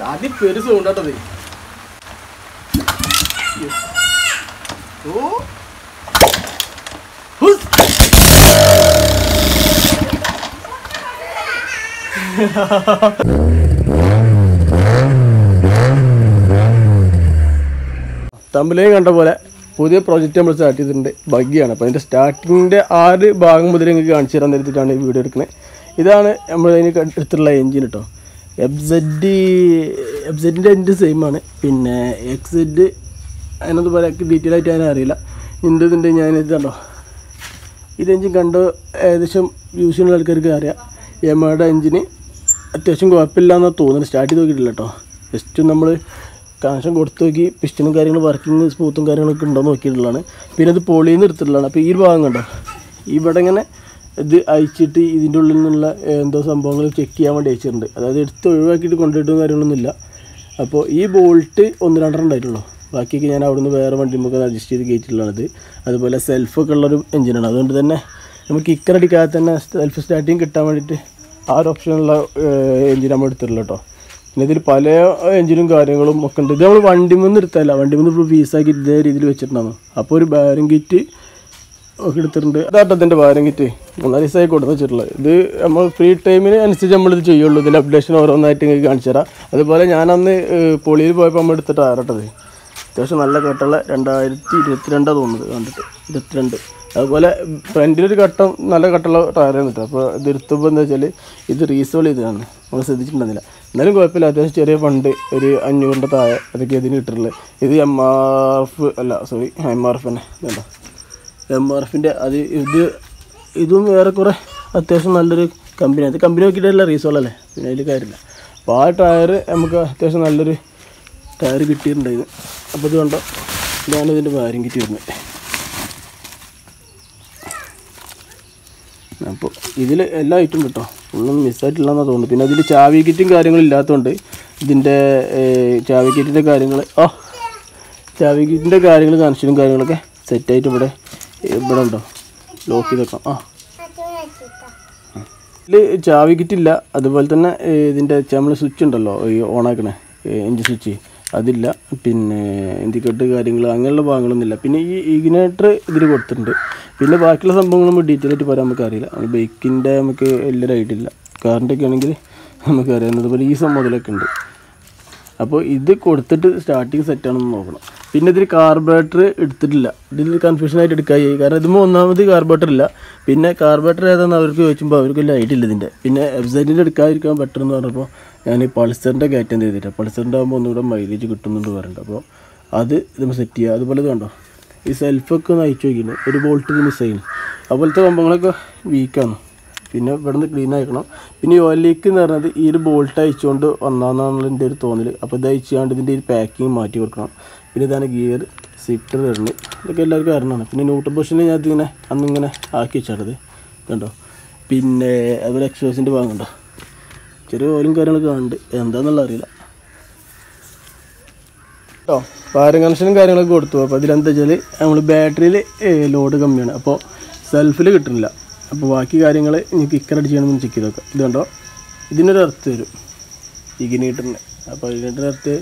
ആദ്യം പെരുസ് കൊണ്ടാട്ടത്. ഓ തമ്മിലേ കണ്ട പോലെ പുതിയ പ്രോജക്റ്റ് നമ്മൾ സ്റ്റാർട്ട് ചെയ്തിട്ടുണ്ട്. ബഗ്ഗിയാണ്. അപ്പോൾ അതിൻ്റെ സ്റ്റാർട്ടിങ്ങിൻ്റെ 6 ഭാഗം മുതൽ നിങ്ങൾക്ക് കാണിച്ചു തരാൻ നേരത്തിട്ടാണ് ഈ വീഡിയോ എടുക്കുന്നത്. ഇതാണ് നമ്മൾ അതിന് എടുത്തിട്ടുള്ള എൻജിൻ കേട്ടോ. എഫ്സെഡിൻ്റെ എൻജിൻ സെയിമാണ്. പിന്നെ എക്സെഡ് അതിനൊന്നും പറയാൻ ഡീറ്റെയിൽ ആയിട്ട് ഞാൻ അറിയില്ല. ഇതിൻ്റെ ഞാനിത് കണ്ടോ, ഇത് എൻജിൻ കണ്ടോ ഏകദേശം യൂസ് ചെയ്യുന്ന ആൾക്കാർക്ക് അറിയാം. യമഹയുടെ എൻജിന് അത്യാവശ്യം കുഴപ്പമില്ല എന്നാണ് തോന്നുന്നത്. സ്റ്റാർട്ട് ചെയ്ത് നോക്കിയിട്ടില്ല കേട്ടോ. ജസ്റ്റ് നമ്മൾ കണക്ഷൻ കൊടുത്ത് നോക്കി പിസ്റ്റനും കാര്യങ്ങളും വർക്കിംഗ് സ്മൂത്തും കാര്യങ്ങളൊക്കെ ഉണ്ടോ എന്ന് നോക്കിയിട്ടുള്ളതാണ്. പിന്നെ ഇത് പൊളിയിൽ നിന്ന് എടുത്തിട്ടുള്ളതാണ്. അപ്പോൾ ഈ ഭാഗം കണ്ടോ, ഇവിടെ ഇങ്ങനെ ഇത് അയച്ചിട്ട് ഇതിൻ്റെ ഉള്ളിൽ നിന്നുള്ള എന്തോ സംഭവങ്ങൾ ചെക്ക് ചെയ്യാൻ വേണ്ടി അയച്ചിട്ടുണ്ട്. അതായത് എടുത്ത് ഒഴിവാക്കിയിട്ട് കൊണ്ടുപോയിട്ടും കാര്യങ്ങളൊന്നുമില്ല. അപ്പോൾ ഈ ബോൾട്ട് 1-2 ഉണ്ടായിട്ടുള്ളൂ. ബാക്കിയൊക്കെ ഞാൻ അവിടെ നിന്ന് വേറെ വണ്ടി നമുക്ക് അഡ്ജസ്റ്റ് ചെയ്ത് കയറ്റിയിട്ടുള്ളത്. അതുപോലെ സെൽഫൊക്കെ ഉള്ളൊരു എൻജിനാണ്. അതുകൊണ്ട് തന്നെ നമുക്ക് കിക്കർ അടിക്കാതെ തന്നെ സെൽഫ് സ്റ്റാർട്ടിങ് കിട്ടാൻ വേണ്ടിയിട്ട് ആ ഒരു ഓപ്ഷനുള്ള എൻജിൻ നമ്മൾ എടുത്തിട്ടുള്ളൂ കേട്ടോ. പിന്നെ ഇതിൽ പല എൻജിനും കാര്യങ്ങളും ഒക്കെ ഉണ്ട്. ഇത് നമ്മൾ വണ്ടി മുന്ന് എടുത്തല്ല, വണ്ടി മുന്ന് ഇപ്പോൾ പീസാക്കി ഇതേ രീതിയിൽ വെച്ചിട്ടുണ്ടാകുന്നു. അപ്പോൾ ഒരു ബാരിങ് കിറ്റ് ഒക്കെ എടുത്തിട്ടുണ്ട്. അതാട്ടോ ഇതിൻ്റെ ബാരിങ് കിറ്റ് 3 ദിവസമായി കൊടുത്ത് വെച്ചിട്ടുള്ളത്. ഇത് നമ്മൾ ഫ്രീ ടൈമിന് അനുസരിച്ച് നമ്മളിത് ചെയ്യുള്ളൂ. ഇതിൻ്റെ അപ്ഡേഷൻ ഓരോന്നായിട്ട് നിങ്ങൾക്ക് കാണിച്ചു തരാം. അതുപോലെ ഞാനന്ന് പൊളിയിൽ പോയപ്പോൾ നമ്മൾ എടുത്തിട്ട് ആരട്ടത് അത്യാവശ്യം നല്ല കെട്ടുള്ള 2022 തോന്നുന്നത് കണ്ടിട്ട് 22. അതുപോലെ ഫ്രണ്ടിലൊരു കട്ടം നല്ല കട്ടുള്ള ടയറാണ് കിട്ടുക. അപ്പോൾ ഇത് എടുത്തപ്പോൾ എന്താ വെച്ചാൽ ഇത് റീസോൾ ചെയ്തതാണ്, നമ്മൾ ശ്രദ്ധിച്ചിട്ടുണ്ടെന്നില്ല. എന്നാലും കുഴപ്പമില്ല, അത്യാവശ്യം ചെറിയ ഫണ്ട് ഒരു 500 താഴെ അതൊക്കെ ഇതിന് കിട്ടുള്ളത്. ഇത് MRF തന്നെ വേണ്ട, MRFിൻ്റെ അത് ഇതും വേറെ കുറേ അത്യാവശ്യം നല്ലൊരു കമ്പനിയാണ്. അത് കമ്പനി നോക്കിയിട്ടല്ല റീസോളല്ലേ, പിന്നെ അതിൽ കാര്യമില്ല. അപ്പോൾ ആ ടയർ നമുക്ക് അത്യാവശ്യം നല്ലൊരു ടയർ കിട്ടിയിട്ടുണ്ടായിരുന്നു. അപ്പോൾ ഇത് കണ്ടോ, ഇതാണ് ഇതിൻ്റെ വാരിങ് കിറ്റ് വരുന്നത്. അപ്പോൾ ഇതിൽ എല്ലാ ഐറ്റും കിട്ടോ, ഒന്നും മിസ്സായിട്ടില്ലെന്നാണ് തോന്നുന്നു. പിന്നെ അതിൽ ചാവി കിറ്റും കാര്യങ്ങളും ഇല്ലാത്തതുകൊണ്ട് ഇതിൻ്റെ ചാവി കിറ്റിൻ്റെ കാര്യങ്ങൾ ചാവി കിറ്റിൻ്റെ കാര്യങ്ങൾ കണക്ഷനും കാര്യങ്ങളൊക്കെ സെറ്റായിട്ട് ഇവിടെ ഉണ്ടോ, ലോക്ക് ചെയ്ത് വെക്കാം. ഇതിൽ ചാവി കിറ്റില്ല. അതുപോലെ തന്നെ ഇതിൻ്റെ നമ്മൾ സ്വിച്ച് ഉണ്ടല്ലോ ഈ ഓണാക്കണേ എൻജിൻ സ്വിച്ച്, അതില്ല. പിന്നെ ഇൻഡിക്കേറ്റർ കാര്യങ്ങൾ അങ്ങനെയുള്ള ഭാഗങ്ങളൊന്നുമില്ല. പിന്നെ ഈ ഇഗ്നേറ്റർ ഇതിൽ കൊടുത്തിട്ടുണ്ട്. പിന്നെ ബാക്കിയുള്ള സംഭവങ്ങൾ നമുക്ക് ഡീറ്റെയിൽ ആയിട്ട് പറയാൻ നമുക്കറിയില്ല. ബൈക്കിൻ്റെ നമുക്ക് എല്ലാവരും ആയിട്ടില്ല. കാറിൻ്റെയൊക്കെ ആണെങ്കിൽ നമുക്കറിയാം. അതുപോലെ ഈ സംഭവത്തിലൊക്കെ ഉണ്ട്. അപ്പോൾ ഇത് കൊടുത്തിട്ട് സ്റ്റാർട്ടിങ് സെറ്റാണെന്ന് നോക്കണം. പിന്നെ ഇതിൽ കാർബറേറ്റർ എടുത്തിട്ടില്ല. ഇതിൽ കൺഫ്യൂഷനായിട്ട് എടുക്കായി. കാരണം ഇതുമ്പോൾ ഒന്നാമത് കാർബറേറ്റർ ഇല്ല. പിന്നെ കാർബറേറ്റർ ഏതാണെന്ന് അവർക്ക് ചോദിച്ചുമ്പോൾ അവർക്ക് ലൈറ്റില്ല ഇതിൻ്റെ. പിന്നെ വെബ്സൈറ്റിൽ എടുക്കാതിരിക്കാൻ ബെറ്റർ എന്ന് പറഞ്ഞപ്പോൾ ഞാൻ ഈ പൾസറിൻ്റെ കയറ്റം ചെയ്തിട്ട് പൾസറിൻ്റെ ആകുമ്പോൾ ഒന്നുകൂടെ മൈലേജ് കിട്ടുന്നുണ്ട് പറയുന്നുണ്ട്. അപ്പോൾ അത് നമ്മൾ സെറ്റ് ചെയ്യുക. അതുപോലെ ഇത് കണ്ടോ, ഈ സെൽഫൊക്കെ ഒന്ന് അയച്ചു നോക്കിയിരുന്നു, ഒരു ബോൾട്ട് ഇത് മിസ് ചെയ്യുന്നു. അതുപോലത്തെ സംഭവങ്ങളൊക്കെ വീക്കാണ്. പിന്നെ ഇവിടെ നിന്ന് ക്ലീൻ ആക്കണം. പിന്നെ ഈ ഓയിൽ ലീക്ക് എന്ന് പറഞ്ഞത് ഈ ഒരു ബോൾട്ട് അയച്ചുകൊണ്ട് വന്നാന്നാണുള്ള എൻ്റെ ഒരു തോന്നൽ. അപ്പോൾ ഇത് അയച്ചുകൊണ്ട് ഇതിൻ്റെ ഒരു പാക്കിങ് മാറ്റി കൊടുക്കണം. പിന്നെ ഇതാണ് ഗിയർ സിഫ്റ്റർ വരുന്നത്. ഇതൊക്കെ എല്ലാവർക്കും അറിയണമാണ്. പിന്നെ ന്യൂട്രൽ പൊസിഷനിൽ ഞാൻ ഇതിങ്ങനെ അന്നിങ്ങനെ ആക്കി വെച്ചാണത് കണ്ടോ. പിന്നെ അതുപോലെ എക്സോസിൻ്റെ ഭാഗം കണ്ടോ, ചെറിയ ഓയിലും കാര്യങ്ങളൊക്കെ കാണുന്നുണ്ട്, എന്താണെന്നുള്ള അറിയില്ല കേട്ടോ. പവർ കണക്ഷനും കാര്യങ്ങളൊക്കെ കൊടുത്തു. അപ്പോൾ അതിലെന്താ വെച്ചാൽ നമ്മൾ ബാറ്ററിയിൽ ലോഡ് കമ്മിയാണ്, അപ്പോൾ സെൽഫിൽ കിട്ടുന്നില്ല. അപ്പോൾ ബാക്കി കാര്യങ്ങൾ ഇനി കിക്കർ അടിച്ച് ചെയ്യണമെന്ന് ചെക്ക് ചെയ്ത് നോക്കാം. ഇത് കണ്ടോ, ഇതിനൊരു എർത്ത് വരും ഇഗ്നേറ്ററിന്. അപ്പോൾ ഇഗ്നേറ്റർ എർത്ത്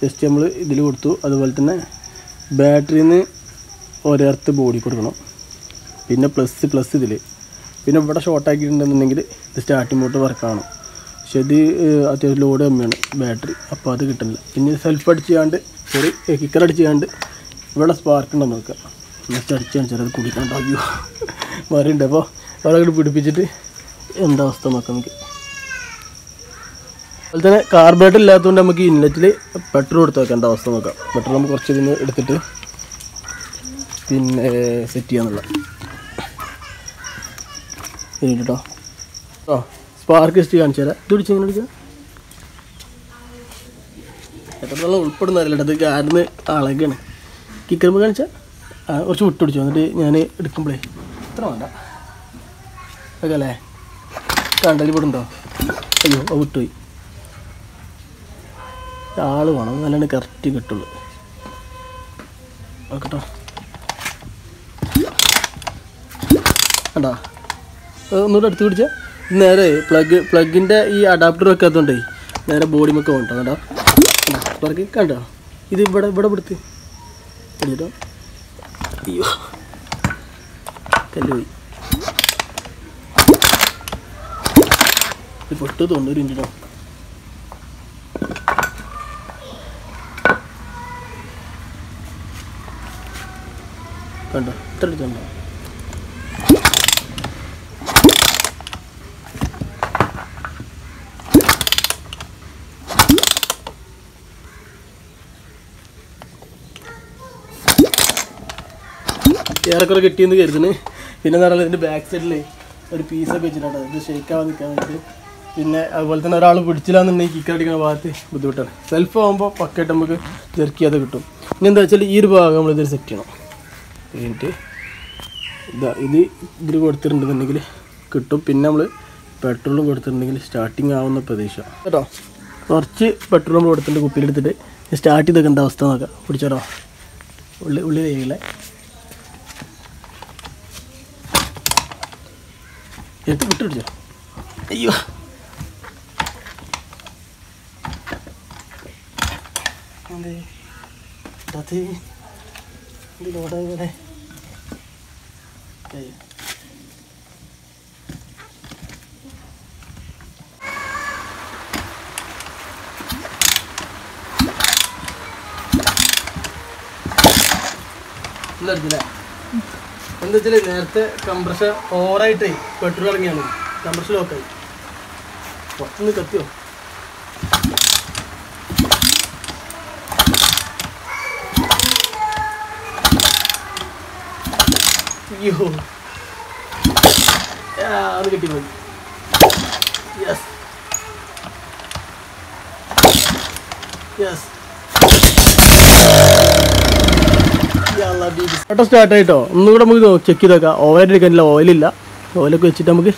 ജസ്റ്റ് നമ്മൾ ഇതിൽ കൊടുത്തു. അതുപോലെ തന്നെ ബാറ്ററിയിൽ നിന്ന് ഒരെർത്ത് ബോഡി കൊടുക്കണം. പിന്നെ പ്ലസ് ഇതിൽ. പിന്നെ ഇവിടെ ഷോർട്ട് ആക്കിയിട്ടുണ്ടെന്നുണ്ടെങ്കിൽ ഇത് സ്റ്റാർട്ടിംഗ് മോട്ടർ വർക്കാണ്. പക്ഷെ ഇത് അത്യാവശ്യം ലോഡ് കമ്മിയാണ് ബാറ്ററി, അപ്പോൾ അത് കിട്ടുന്നില്ല. പിന്നെ സെൽഫ് അടിച്ച് ചെയ്യാണ്ട് കിക്കർ അടിച്ച് ചെയ്യാണ്ട് ഇവിടെ സ്പാർക്ക് ഉണ്ടെന്ന് നോക്കുക. നെക്സ്റ്റ് അടിച്ച് കാണിച്ചാൽ അത് കുടിക്കണ്ടാവുകയോ മറിയുണ്ട്. അപ്പോൾ അവിടെ പിടിപ്പിച്ചിട്ട് എന്താ അവസ്ഥ നോക്കാം നമുക്ക്. അതുപോലെ തന്നെ കാർബറേറ്റർ ഇല്ലാത്തതുകൊണ്ട് നമുക്ക് ഇൻലെറ്റിൽ പെട്രോൾ എടുത്ത് വെക്കേണ്ട അവസ്ഥ നോക്കാം. പെട്രോൾ നമുക്ക് കുറച്ച് ഇതിന് എടുത്തിട്ട് പിന്നെ സെറ്റ് ചെയ്യാന്നുള്ള കേട്ടോ. സ്പാർക്ക് ടെസ്റ്റ് കാണിച്ചു തരാം. ഇത് പിടിച്ച് എങ്ങനെ പിടിക്കാം, എത്രത്തോളം ഉൾപ്പെടുന്ന അറിയില്ല. അത് കാറിന് അളകാണ്. കിക്കറുമ്പോൾ കാണിച്ചാൽ കുറച്ച് വിട്ട് പിടിച്ചു. എന്നിട്ട് ഞാൻ എടുക്കുമ്പോഴേ ഇത്ര വേണ്ട ഒക്കെ അല്ലേ കണ്ടതിൽ പെടുണ്ടോ. അയ്യോ വിട്ടുപോയി. ആൾ വേണം, നല്ലോണം കറക്റ്റ് കിട്ടുള്ളൂ. ഓക്കെട്ടോ, കണ്ടോ ഒന്നുകൂടെ എടുത്ത് പിടിച്ചാൽ നേരെ പ്ലഗിൻ്റെ ഈ അഡാപ്റ്റർ വെക്കാത്തതുകൊണ്ടേ നേരെ ബോഡി മൊക്കെ കൊണ്ടോ കേട്ടോ. തുറക്കി കണ്ടോ, ഇത് ഇവിടെ പിടുത്ത് എടുത്തിട്ടോ. അയ്യോ കല്ല് പോയി. ഇത് പൊട്ട് 90 ഇഞ്ചിനോ. കണ്ടോ ഇത്ര എടുത്തുണ്ടോ. ഏറെക്കുറെ കിട്ടിയെന്ന് കരുതുന്നു. പിന്നെ എന്താ പറയുക, ഇതിൻ്റെ ബാക്ക് സൈഡിൽ ഒരു പീസൊക്കെ വെച്ചിട്ടുണ്ട്, ഇത് ഷെയ്ക്കാവാൻ നിൽക്കാൻ വേണ്ടിയിട്ട്. പിന്നെ അതുപോലെ തന്നെ ഒരാൾ പിടിച്ചില്ലാന്നുണ്ടെങ്കിൽ കിക്ക് അടിക്കുന്ന ഭാഗത്ത് ബുദ്ധിമുട്ടാണ്. സെൽഫ് ആകുമ്പോൾ പക്കയായിട്ട് നമുക്ക് ജെർക്ക് ചെയ്യാതെ കിട്ടും. ഇനി എന്താ വെച്ചാൽ ഈ ഒരു ഭാഗം നമ്മളിതിൽ സെറ്റ് ചെയ്യണം. കഴിഞ്ഞിട്ട് ഇതിൽ കൊടുത്തിട്ടുണ്ടെന്നുണ്ടെങ്കിൽ കിട്ടും. പിന്നെ നമ്മൾ പെട്രോളും കൊടുത്തിട്ടുണ്ടെങ്കിൽ സ്റ്റാർട്ടിങ് ആവുന്ന പ്രതീക്ഷ കേട്ടോ. കുറച്ച് പെട്രോൾ നമ്മൾ കൊടുത്തിട്ട് കുപ്പിയിലെടുത്തിട്ട് സ്റ്റാർട്ട് ചെയ്തൊക്കെ എന്താ അവസ്ഥ നോക്കാം. പിടിച്ചോട്ടോ, ഉള്ളി കഴിയില്ലേ എടുത്ത് വിട്ടുപിടിച്ചോ. അയ്യോ ലോഡായിവിടെ എടുത്തില്ലേ. എന്താ വെച്ചാൽ നേരത്തെ കംപ്രഷർ ഓവറായിട്ട് പെട്രോൾ ഇറങ്ങിയാണ്, കംപ്രഷർ ലോക്കായി. പുറത്തുനിന്ന് കത്തിയോ. അയ്യോ അത് കിട്ടിപ്പോയി. യെസ് യെസ് ഓട്ടോ സ്റ്റാർട്ട് ആയിട്ടോ. ഒന്നുകൂടെ നമുക്ക് ചെക്ക് ചെയ്ത് നോക്കാം. ഓയിൽ എടുക്കാനില്ല, ഓയിലില്ല. ഓയിലൊക്കെ വെച്ചിട്ട് നമുക്ക്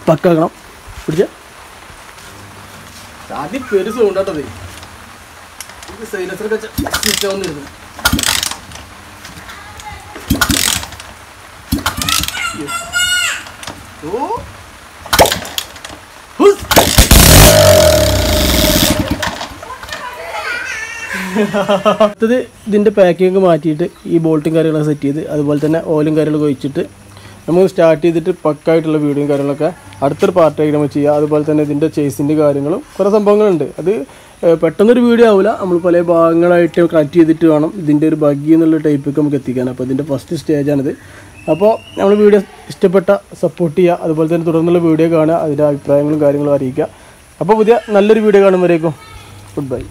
പക്കാക്കണം. പിടിച്ച ആദ്യം പെരു സൗണ്ടാട്ടത്. ഇത് സൈലൻസറൊക്കെ സ്വിച്ച് ആവുന്നിരുന്നു. അടുത്തത് ഇതിൻ്റെ പാക്കിങ് മാറ്റിയിട്ട് ഈ ബോൾട്ടും കാര്യങ്ങളൊക്കെ സെറ്റ് ചെയ്ത് അതുപോലെ തന്നെ ഓയിലും കാര്യങ്ങളൊക്കെ ഒഴിച്ചിട്ട് നമുക്ക് സ്റ്റാർട്ട് ചെയ്തിട്ട് പക്കായിട്ടുള്ള വീഡിയോയും കാര്യങ്ങളൊക്കെ അടുത്തൊരു പാർട്ടായിട്ട് നമ്മൾ ചെയ്യുക. അതുപോലെ തന്നെ ഇതിൻ്റെ ചേസിൻ്റെ കാര്യങ്ങളും കുറേ സംഭവങ്ങളുണ്ട്. അത് പെട്ടെന്നൊരു വീഡിയോ ആവില്ല, നമ്മൾ പല ഭാഗങ്ങളായിട്ട് കണക്ട് ചെയ്തിട്ട് വേണം ഇതിൻ്റെ ഒരു ബഗ്ഗി എന്നുള്ള ടൈപ്പൊക്കെ നമുക്ക് എത്തിക്കാൻ. അപ്പോൾ ഇതിൻ്റെ ഫസ്റ്റ് സ്റ്റേജാണിത്. അപ്പോൾ നമ്മൾ വീഡിയോ ഇഷ്ടപ്പെട്ട സപ്പോർട്ട് ചെയ്യുക. അതുപോലെ തന്നെ തുടർന്നുള്ള വീഡിയോ കാണുക, അതിൻ്റെ അഭിപ്രായങ്ങളും കാര്യങ്ങളും അറിയിക്കുക. അപ്പോൾ പുതിയ നല്ലൊരു വീഡിയോ കാണുമ്പോഴേക്കും ഗുഡ് ബൈ.